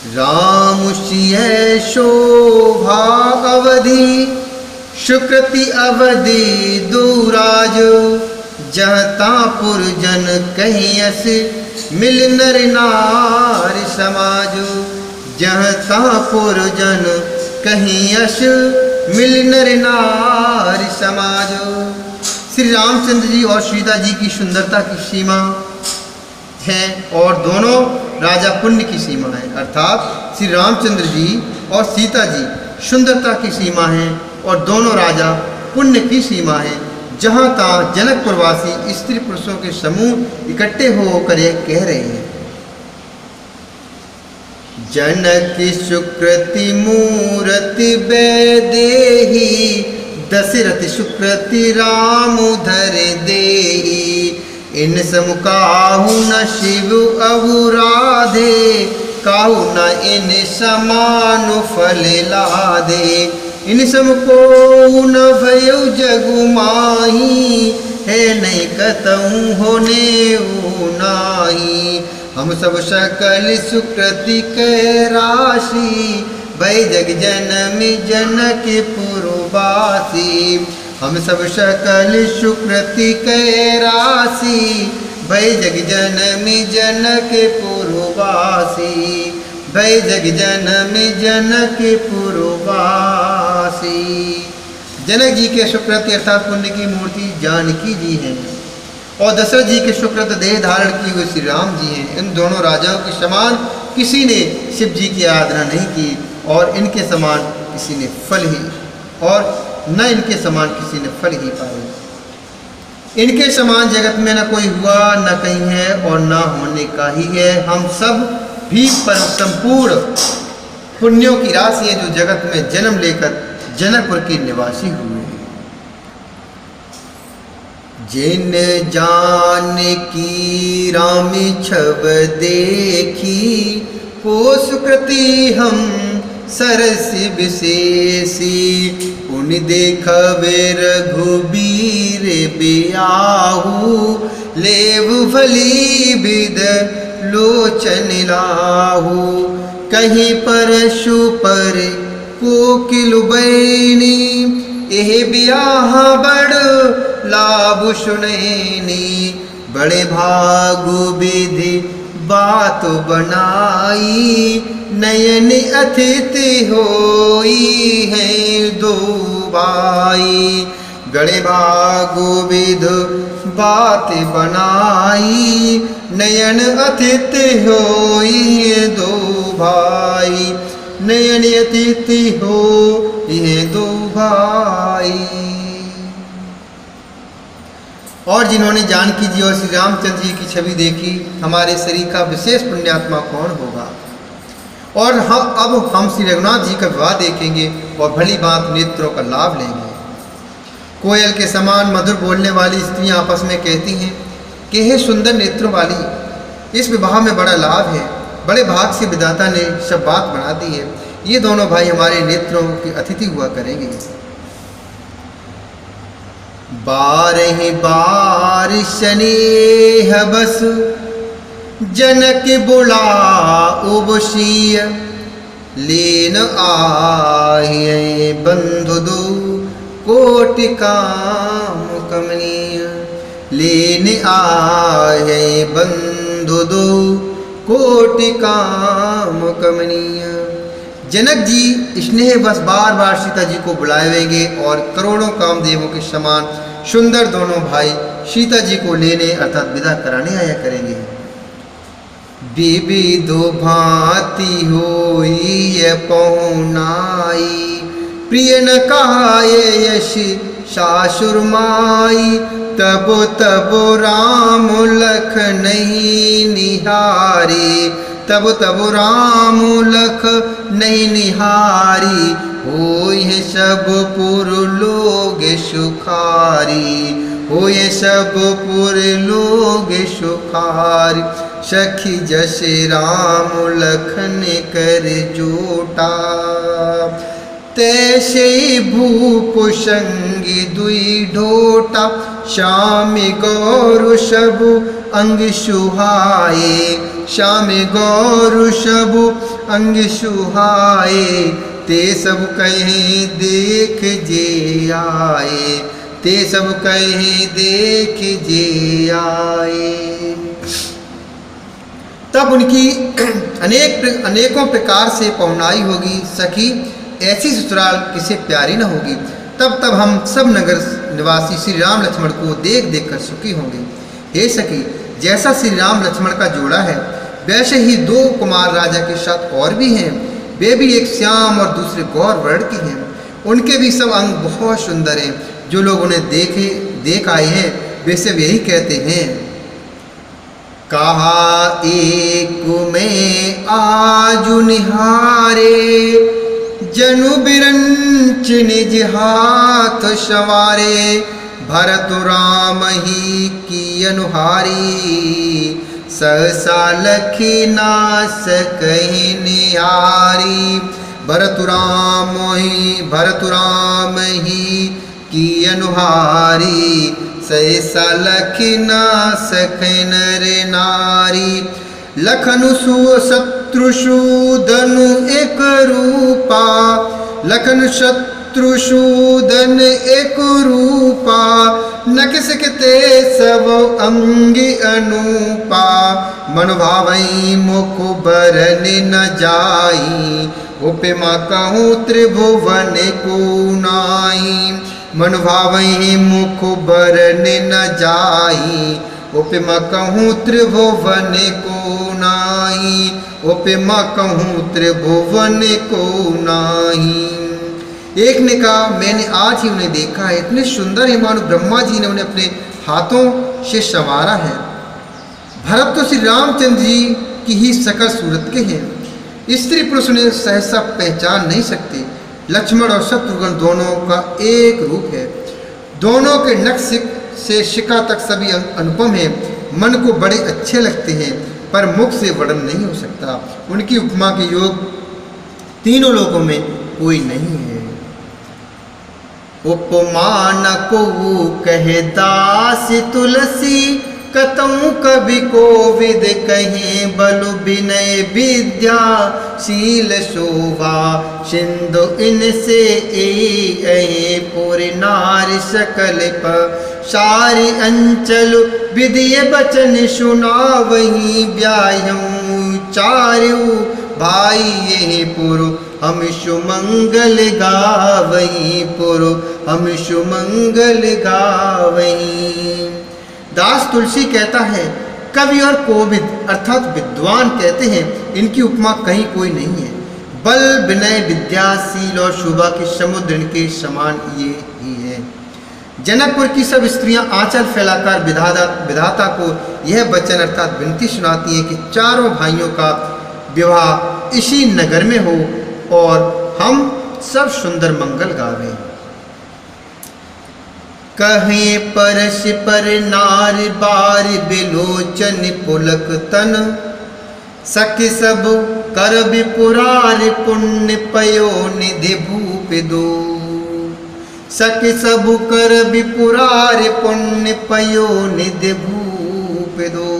राम सिय शोभा अवधि सुकृति अवधि दूराज जहतापुर जन कहियस मिल नर नार समाज जहतापुर जन कहियस मिल नर नार समाज। श्री रामचंद्र जी और सीता जी की सुंदरता की सीमा है और दोनों राजा पुण्य की सीमा है, अर्थात श्री रामचंद्र जी और सीता जी सुंदरता की सीमा है और दोनों राजा पुण्य की सीमा है। जहाँ तहाँ जनकपुरवासी स्त्री पुरुषों के समूह इकट्ठे होकर कह रहे हैं, जनक सुकृति मूर्ति वैदेही दशरथ सुकृति राम धर देही इन सम काहू न शिव अवु राधे काहू न इन समान फल लादे इन सम को न भयो जगु माही है नहीं कतऊ होने नाही हम सब सकल सुकृति के राशि भय जग जनम जनक पुरवासी हम सब सकल सुकृति के राशि भय जग जनम जनक पुरवासी भय जग जनम जनक पुरवासी। जनक जी के सुकृति अर्थात पुण्य की मूर्ति जानकी जी हैं और दशरथ जी के सुकृत देह धारण किए हुए श्री राम जी हैं। इन दोनों राजाओं के समान किसी ने शिव जी की आराधना नहीं की और इनके समान किसी ने फल ही और न इनके समान किसी ने फल ही पाए। इनके समान जगत में न कोई हुआ न कहीं है और न होने का ही है। हम सब भी पर संपूर्ण पुण्यों की राशि है जो जगत में जन्म लेकर जनकपुर के निवासी हुए हैं। जिन जान की राम छब देखी को सुकृति हम सरस विशेषी उन देखवे रघुबीर बियाहू लेव भली विद लोचन लाहू कहीं परशु पर कोकिल बैनी एह बियाह बड़ लाभ सुनैनी बड़े भागु विधि बात बनाई नयन अतिथि होई है दो भाई गड़े भागु विध बात बनाई नयन अतिथि होई दो भाई नयन अतिथि हो ये दो भाई। और जिन्होंने जानकी जी और श्री रामचंद्र जी की छवि देखी हमारे शरीर का विशेष पुण्यात्मा कौन होगा। और अब हम श्री रघुनाथ जी का विवाह देखेंगे और भली बात नेत्रों का लाभ लेंगे। कोयल के समान मधुर बोलने वाली स्त्रियां आपस में कहती हैं कि हे सुंदर नेत्रों वाली, इस विवाह में बड़ा लाभ है, बड़े भाग से विधाता ने सब बात बना दी है। ये दोनों भाई हमारे नेत्रों के अतिथि हुआ करेंगे। बारह बार स्नेह बस जनक बुला उबसीय लेन आए बंधु दो कोटि काम कमनीय लेन आए बंधु दो कोटि काम कमनीय। जनक जी स्नेह बस बार बार सीता जी को बुलाएंगे और करोड़ों कामदेवों के समान सुंदर दोनों भाई सीता जी को लेने अर्थात विदा कराने आया करेंगे। विविधो भांति होई पहुनाई प्रिय न कहाए यश सासुर माई तबो तबो राम लख नहीं निहारी तब तब राम लख नहीं निहारी होय सब पुर लोग सुखारी होय सब पुर लोग सुखारी सखी जस राम लखन कर जोटा तैसे भूप संगी दुई ढोटा श्याम गौर सब अंग सुहाए श्याम गौर सब अंग सुहाए, ते सब कहीं देख जे आए, ते सब कहीं देख जे आए। तब उनकी अनेकों प्रकार से पहुनाई होगी, सखी ऐसी ससुराल किसे प्यारी न होगी। तब हम सब नगर निवासी श्री राम लक्ष्मण को देख देख कर सुखी होंगे। हे सखी, जैसा श्री राम लक्ष्मण का जोड़ा है, वैसे ही 2 कुमार राजा के साथ और भी हैं। वे भी एक श्याम और दूसरे गौर वर्ण की हैं। उनके भी सब अंग बहुत सुंदर हैं। जो लोग उन्हें देख आए हैं, वे सब यही कहते हैं, कहा एक में आजु निहारे, जनु बिरंच निज हाथ सवारे, भरत राम ही की अनुहारी, सहसा लखी नास कहीं निहारी। भरत राम ही की अनुहारी, सहसा लखी नास कहीं नर नारी। लखनु शत्रुसूदनु एक रूपा, लखन शत्रुसूदन एक रूपा, नकिसकते सब अंगी अनूपा। मन भावई मुख बरन न जाई, उपमा कहूँ त्रिभुवन को नाई। मन भावई मुख बरन न जाई, उपमा कहूँ त्रिभुवन को नाई, उपमा कहूँ त्रिभुवन को नाई। एक ने कहा, मैंने आज ही उन्हें देखा है, इतने सुंदर है मानो ब्रह्मा जी ने उन्हें अपने हाथों से संवारा है। भरत तो श्री रामचंद्र जी की ही सकल सूरत के हैं, स्त्री पुरुष उन्हें सहसा पहचान नहीं सकते। लक्ष्मण और शत्रुघ्न दोनों का एक रूप है, दोनों के नख से शिखा तक सभी अनुपम हैं, मन को बड़े अच्छे लगते हैं, पर मुख से वर्णन नहीं हो सकता। उनकी उपमा के योग तीनों लोकों में कोई नहीं है। उपमान को कहे दास तुलसी, कतऊ कवि कोविद कहीं बलु विनय विद्या, शील शोभा सिंधु इनसे ए पूरी नारी सकल सारी अंचल, विधि बचन सुना वही व्यायम चारु, भाई ये पुरु हम सुमंगल गावही, पुरु हम सुमंगल गावही। दास तुलसी कहता है, कवि और कोविद अर्थात विद्वान कहते हैं, इनकी उपमा कहीं कोई नहीं है। बल विनय विद्या शील और शोभा के समुद्र इनके समान ये ही है। जनकपुर की सब स्त्रियां आंचल फैलाकर विधाता को यह वचन अर्थात विनती सुनाती हैं कि चारों भाइयों का विवाह इसी नगर में हो और हम सब सुंदर मंगल गावें। कहे परश पर नार बार बिलोचन पुलक तन, सखी सब कर विपुरार पुण्य पयो निधि भूप दो, सखी सब कर विपुरार पुण्य पयो निधि भूप दो।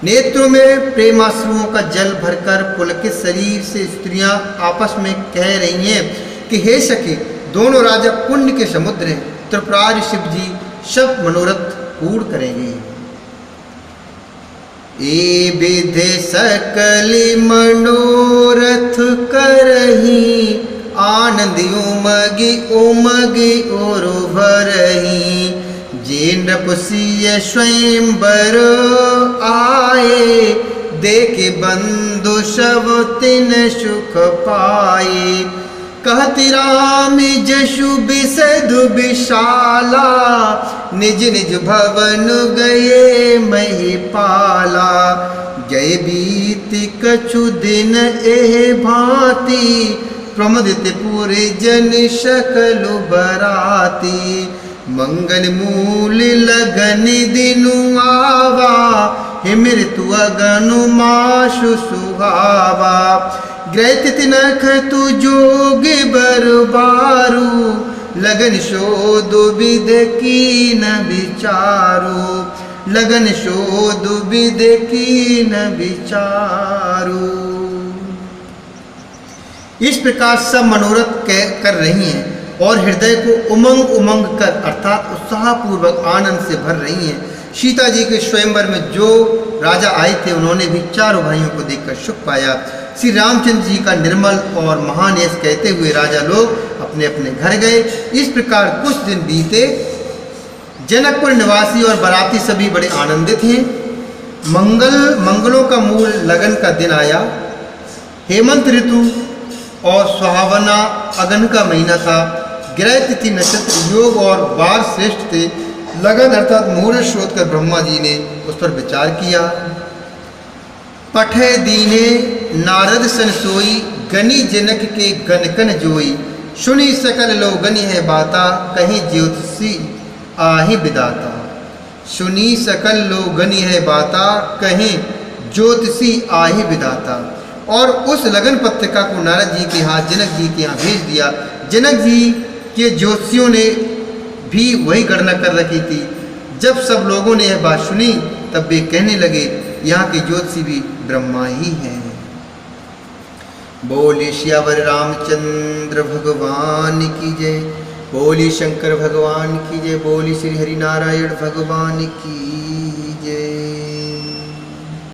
नेत्रों में प्रेमाश्रुओं का जल भरकर पुलकित शरीर से स्त्रियां आपस में कह रही हैं कि हे सखी, दोनों राजा पुण्य के समुद्र हैं, त्रिपुरारि शिव जी सब मनोरथ पूर्ण करेंगे। ए विधि सकली मनोरथ करही, आनंद उमगी उमगी और भरही। जे नृपसिय स्वयंवर आए, देखे बंधु सब तिन सुख पाए। कहति राम जशु बिसधु विशाला, निज निज भवन गए महिपाला। जय बीति कछु दिन एह भांति, प्रमोदित पूरे जन सकल बराती। मंगल मूल लगन दिनु आवा, हे मृत्यु अगनु मासु सुहावा। ग्रहित तिनख तु जोग बरबारू, लगन शोध विध की न विचारू। लगन शोध विध की न विचारू। इस प्रकार सब मनोरथ कर रही हैं और हृदय को उमंग उमंग कर अर्थात उत्साहपूर्वक आनंद से भर रही हैं। सीता जी के स्वयंवर में जो राजा आए थे उन्होंने भी चारों भाइयों को देखकर सुख पाया। श्री रामचंद्र जी का निर्मल और महान यश कहते हुए राजा लोग अपने अपने घर गए। इस प्रकार कुछ दिन बीते। जनकपुर निवासी और बाराती सभी बड़े आनंदित हैं। मंगलों का मूल लगन का दिन आया। हेमंत ऋतु और सुहावना अगन का महीना था। ग्रह तिथि नक्षत्र योग और वार श्रेष्ठ थे। लगन अर्थात मुहूर्त शोध कर ब्रह्मा जी ने उस पर विचार किया। पठे दीने नारद सन सोई गनी जनक के गनकन जोई सुनी सकल लोगनि है बाता कहीं ज्योतिषी आहि विदाता। सुनी सकल लोगनि है बाता कहीं ज्योतिषी आहि विदाता। और उस लगन पत्रिका को नारद जी के हाथ जनक जी के यहाँ भेज दिया। जनक जी के ज्योतिषियों ने भी वही गणना कर रखी थी। जब सब लोगों ने यह बात सुनी तब वे कहने लगे यहाँ के ज्योतिषी भी ब्रह्मा ही हैं। बोले श्यावर रामचंद्र भगवान की जय। बोली शंकर भगवान की जय। बोली श्री हरि नारायण भगवान की